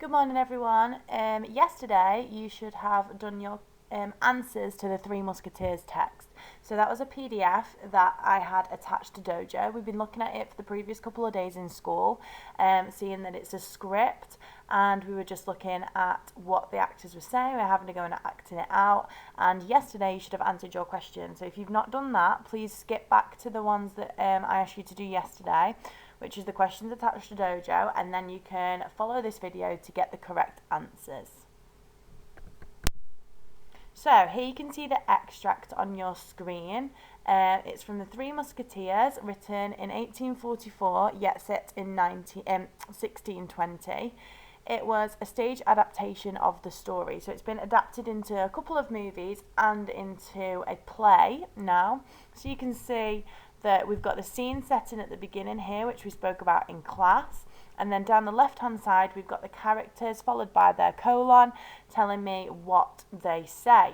Good morning, everyone. Yesterday, you should have done your answers to the Three Musketeers text. So that was a PDF that I had attached to Dojo. We've been looking at it for the previous couple of days in school, seeing that it's a script, and we were just looking at what the actors were saying. We're having to go and acting it out. And yesterday, you should have answered your question. So if you've not done that, please skip back to the ones that I asked you to do yesterday, which is the questions attached to Dojo, and then you can follow this video to get the correct answers. So here you can see the extract on your screen. It's from the Three Musketeers, written in 1844, yet set in 1620. It was a stage adaptation of the story, so it's been adapted into a couple of movies and into a play now. So you can see that we've got the scene setting at the beginning here, which we spoke about in class, and then down the left hand side we've got the characters followed by their colon telling me what they say.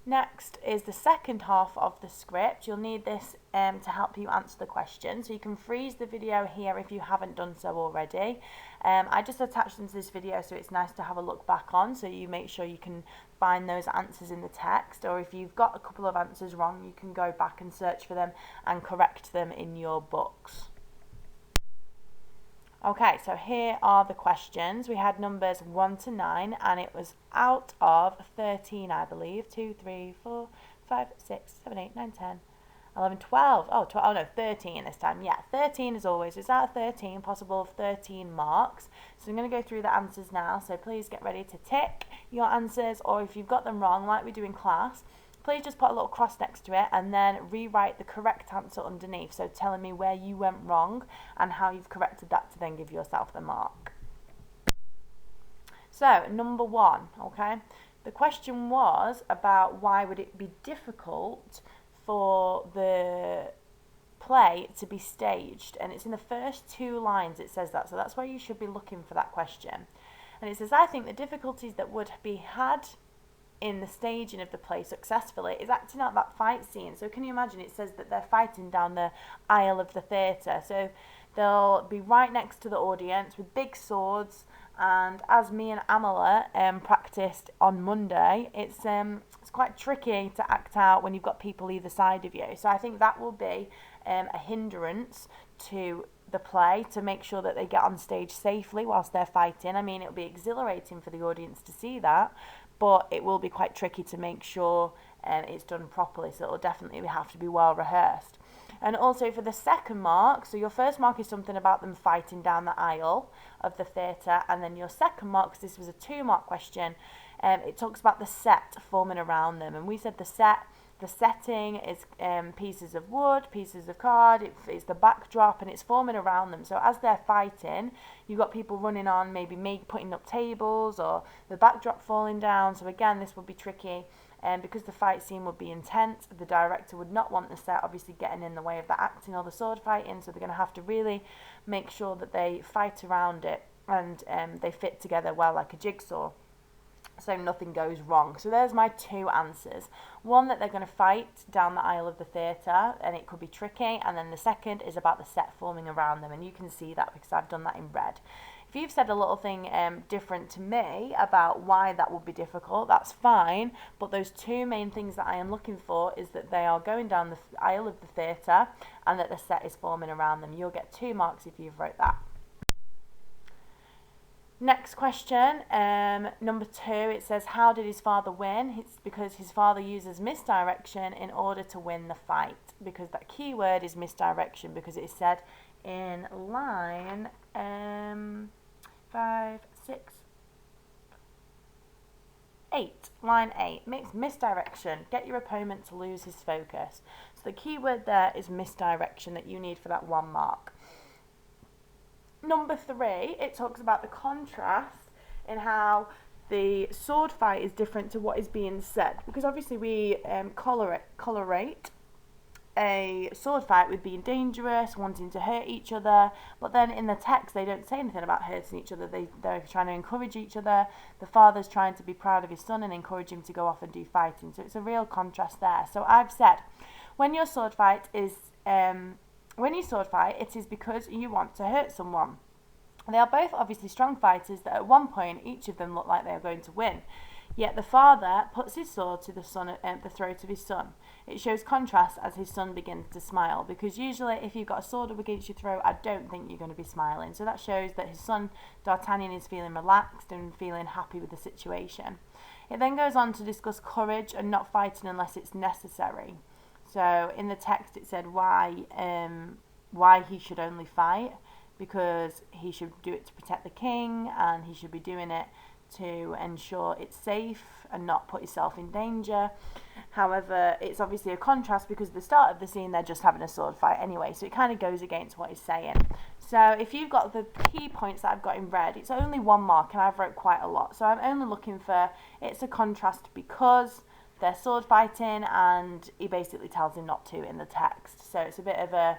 Next is the second half of the script. You'll need this to help you answer the question. So you can freeze the video here if you haven't done so already. I just attached them to this video so it's nice to have a look back on, so you make sure you can find those answers in the text, or if you've got a couple of answers wrong, you can go back and search for them and correct them in your books. Okay, so here are the questions. We had numbers 1 to 9, and it was out of 13, I believe. 2, 3, 4, 5, 6, 7, 8, 9, 10, 11, 12. Oh, 12, oh no, 13 this time. Yeah, 13 as always. It's out of 13, possible of 13 marks. So I'm going to go through the answers now, so please get ready to tick your answers, or if you've got them wrong, like we do in class, please just put a little cross next to it and then rewrite the correct answer underneath, so telling me where you went wrong and how you've corrected that to then give yourself the mark. So, number 1, okay? The question was about why would it be difficult for the play to be staged, and it's in the first 2 lines it says that, so that's where you should be looking for that question. And it says, I think the difficulties that would be had in the staging of the play successfully is acting out that fight scene. So can you imagine, it says that they're fighting down the aisle of the theatre, so they'll be right next to the audience with big swords, and as me and Amala practiced on Monday, it's quite tricky to act out when you've got people either side of you. So I think that will be a hindrance to the play, to make sure that they get on stage safely whilst they're fighting. I mean, it'll be exhilarating for the audience to see that, but it will be quite tricky to make sure it's done properly, so it'll definitely have to be well rehearsed. And also for the second mark, so your first mark is something about them fighting down the aisle of the theatre, and then your second mark, because this was a 2-mark question, it talks about the set forming around them, and we said the setting is pieces of wood, pieces of card, it's the backdrop, and it's forming around them. So as they're fighting, you've got people running on, maybe putting up tables, or the backdrop falling down. So again, this would be tricky, because the fight scene would be intense. The director would not want the set obviously getting in the way of the acting or the sword fighting, so they're going to have to really make sure that they fight around it and they fit together well like a jigsaw, so nothing goes wrong. So there's my 2 answers. One, that they're going to fight down the aisle of the theatre, and it could be tricky, and then the second is about the set forming around them, and you can see that because I've done that in red. If you've said a little thing different to me about why that would be difficult, that's fine, but those 2 main things that I am looking for is that they are going down the aisle of the theatre and that the set is forming around them. You'll get 2 marks if you've wrote that. Next question, number 2, it says, how did his father win? It's because his father uses misdirection in order to win the fight, because that key word is misdirection, because it is said in line 5, 6, 8. Line 8, makes misdirection, get your opponent to lose his focus. So the key word there is misdirection that you need for that 1 mark. Number 3, it talks about the contrast in how the sword fight is different to what is being said, because obviously we correlate a sword fight with being dangerous, wanting to hurt each other, but then in the text they don't say anything about hurting each other. They're trying to encourage each other. The father's trying to be proud of his son and encourage him to go off and do fighting, so it's a real contrast there. So I've said, when your sword fight is When you sword fight, it is because you want to hurt someone. They are both obviously strong fighters that at one point each of them look like they are going to win. Yet the father puts his sword to the throat of his son. It shows contrast as his son begins to smile, because usually if you've got a sword up against your throat, I don't think you're going to be smiling. So that shows that his son D'Artagnan is feeling relaxed and feeling happy with the situation. It then goes on to discuss courage and not fighting unless it's necessary. So in the text it said why he should only fight, because he should do it to protect the king, and he should be doing it to ensure it's safe and not put yourself in danger. However, it's obviously a contrast because at the start of the scene they're just having a sword fight anyway, so it kind of goes against what he's saying. So if you've got the key points that I've got in red, it's only 1 mark and I've wrote quite a lot. So I'm only looking for it's a contrast because they're sword fighting and he basically tells him not to in the text. So it's a bit of a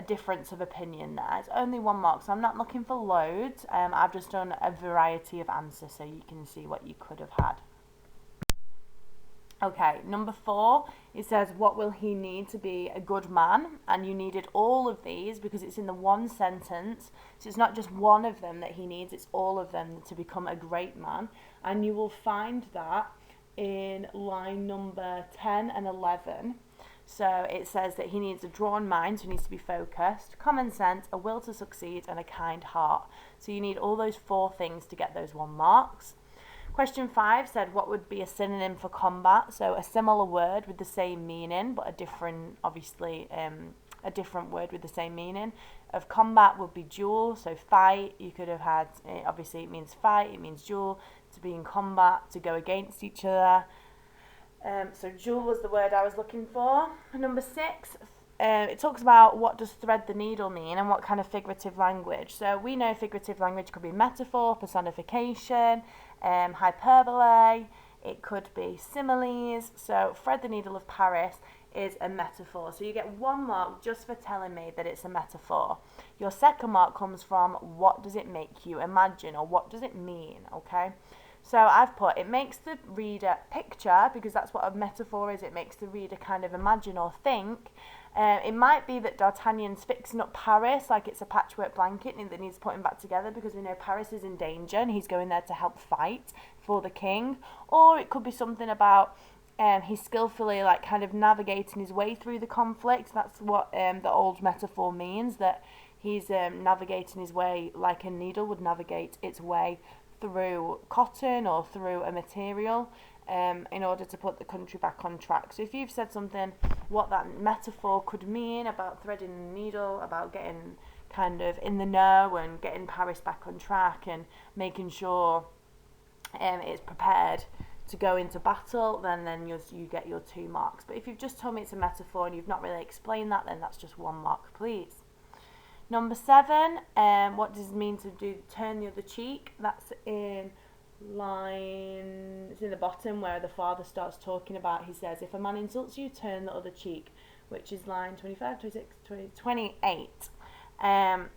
difference of opinion there. It's only 1 mark, so I'm not looking for loads. I've just done a variety of answers so you can see what you could have had. Okay, number 4, it says, what will he need to be a good man? And you needed all of these because it's in the one sentence. So it's not just one of them that he needs, it's all of them to become a great man. And you will find that in line number 10 and 11. So it says that he needs a drawn mind, so he needs to be focused, common sense, a will to succeed, and a kind heart. So you need all those 4 things to get those 1 marks. Question 5 said, what would be a synonym for combat? So a similar word with the same meaning, but a different word with the same meaning. Of combat would be duel, so fight. You could have had, obviously it means fight, it means duel, to be in combat, to go against each other. So duel was the word I was looking for. Number 6, it talks about what does thread the needle mean and what kind of figurative language. So we know figurative language could be metaphor, personification, hyperbole, it could be similes. So thread the needle of Paris is a metaphor. So you get 1 mark just for telling me that it's a metaphor. Your second mark comes from what does it make you imagine, or what does it mean, okay? So I've put, it makes the reader picture, because that's what a metaphor is, it makes the reader kind of imagine or think. It might be that D'Artagnan's fixing up Paris like it's a patchwork blanket that needs putting back together, because we know Paris is in danger and he's going there to help fight for the king. Or it could be something about he's skillfully like kind of navigating his way through the conflict. That's what the old metaphor means, that he's navigating his way like a needle would navigate its way through cotton or through a material in order to put the country back on track. So if you've said something, what that metaphor could mean about threading the needle, about getting kind of in the know and getting Paris back on track and making sure it's prepared to go into battle, then you get your 2 marks. But if you've just told me it's a metaphor and you've not really explained that, then that's just 1 mark, please. Number 7, what does it mean to do turn the other cheek? That's in it's in the bottom where the father starts talking about, he says, if a man insults you, turn the other cheek, which is line 25, 26, 28. And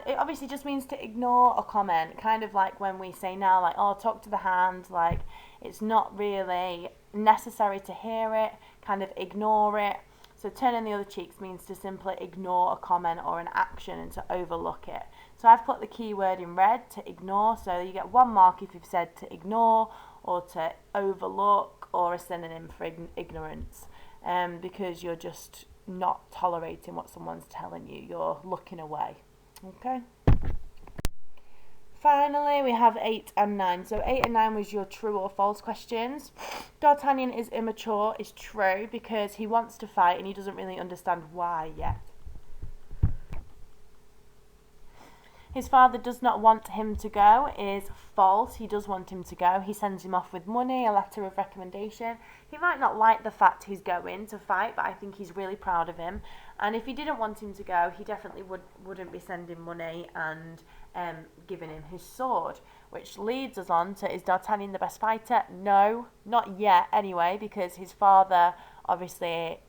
it obviously just means to ignore a comment, kind of like when we say now, like, oh, talk to the hand, like, it's not really necessary to hear it, kind of ignore it. So turning the other cheeks means to simply ignore a comment or an action and to overlook it. So I've put the key word in red, to ignore, so you get 1 mark if you've said to ignore or to overlook, or a synonym for ignorance, because you're just not tolerating what someone's telling you, you're looking away. Okay. Finally, we have 8 and 9. So 8 and 9 was your true or false questions. D'Artagnan is immature is true, because he wants to fight and he doesn't really understand why yet. His father does not want him to go is false. He does want him to go. He sends him off with money, a letter of recommendation. He might not like the fact he's going to fight, but I think he's really proud of him. And if he didn't want him to go, he definitely wouldn't be sending money and giving him his sword. Which leads us on to, is D'Artagnan the best fighter? No, not yet anyway, because his father obviously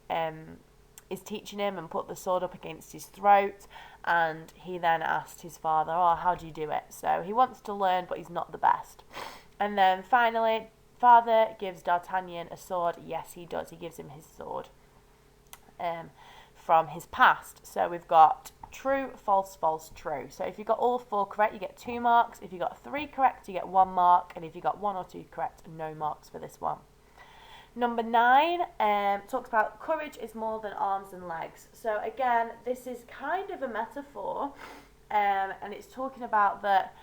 is teaching him and put the sword up against his throat, and he then asked his father, oh, how do you do it? So he wants to learn, but he's not the best. And then finally, father gives D'Artagnan a sword. Yes, he does. He gives him his sword from his past. So we've got true, false, false, true. So if you got all 4 correct, you get 2 marks. If you got 3 correct, you get 1 mark. And if you got 1 or 2 correct, no marks for this one. Number 9 talks about courage is more than arms and legs. So again, this is kind of a metaphor, and it's talking about that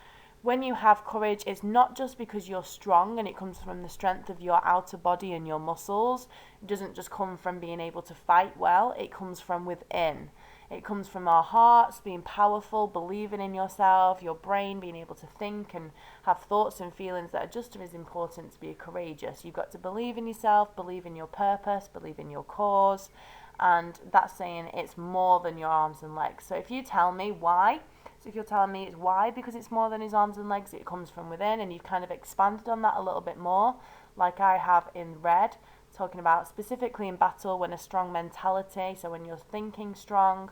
when you have courage, it's not just because you're strong and it comes from the strength of your outer body and your muscles. It doesn't just come from being able to fight well, it comes from within. It comes from our hearts being powerful, believing in yourself, your brain being able to think and have thoughts and feelings that are just as important to be courageous. You've got to believe in yourself, believe in your purpose, believe in your cause, and that's saying it's more than your arms and legs. So if you tell me why, so if you're telling me it's why because it's more than his arms and legs, it comes from within, and you've kind of expanded on that a little bit more, like I have in red, talking about specifically in battle when a strong mentality, so when you're thinking strong,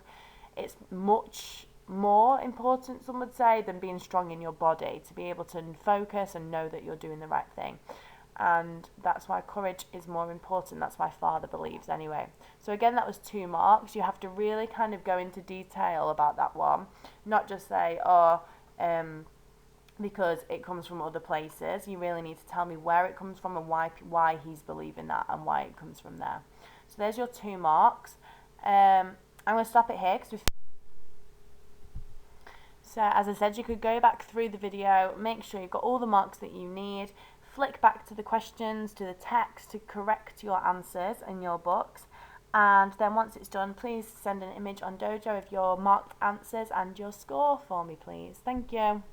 it's much more important, some would say, than being strong in your body, to be able to focus and know that you're doing the right thing. And that's why courage is more important. That's my father believes anyway. So again, that was 2 marks. You have to really kind of go into detail about that one, not just say, because it comes from other places. You really need to tell me where it comes from and why he's believing that and why it comes from there. So there's your 2 marks. I'm going to stop it here because so as I said, you could go back through the video, make sure you've got all the marks that you need, flick back to the questions, to the text to correct your answers in your books, and then once it's done, please send an image on Dojo of your marked answers and your score for me, please. Thank you.